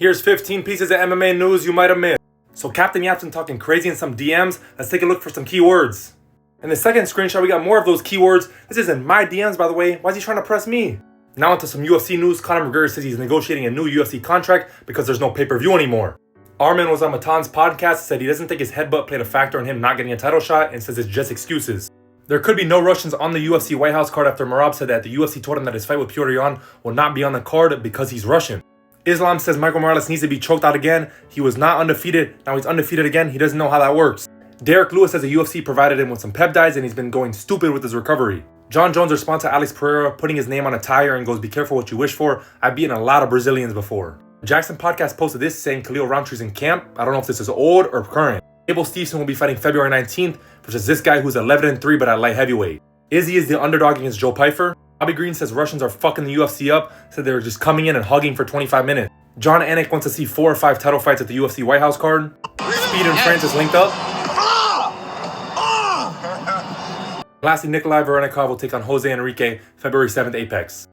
Here's 15 pieces of MMA news you might have missed. So Captain Yap's been talking crazy in some DMs. Let's take a look for some keywords. In the second screenshot, we got more of those keywords. This isn't my DMs, by the way. Why is he trying to press me? Now into some UFC news. Conor McGregor says he's negotiating a new UFC contract because there's no pay-per-view anymore. Armin was on Matan's podcast, said he doesn't think his headbutt played a factor in him not getting a title shot, and says it's just excuses. There could be no Russians on the UFC White House card after Merab said that the UFC told him that his fight with Petr Yan will not be on the card because he's Russian. Islam says Michael Morales needs to be choked out again. He was not undefeated. Now he's undefeated again. He doesn't know how that works. Derek Lewis says the UFC provided him with some peptides and he's been going stupid with his recovery. John Jones responds to Alex Pereira putting his name on a tire and goes, "Be careful what you wish for. I've beaten a lot of Brazilians before." Jackson Podcast posted this saying Khalil Roundtree's in camp. I don't know if this is old or current. Abel Stevenson will be fighting February 19th versus this guy who's 11-3 but at light heavyweight. Izzy is the underdog against Joe Pyfer. Bobby Green says Russians are fucking the UFC up. Said they were just coming in and hugging for 25 minutes. John Anik wants to see 4 or 5 title fights at the UFC White House card. Speed and Francis linked up. Lastly, Nikolai Verenikov will take on Jose Enrique February 7th Apex.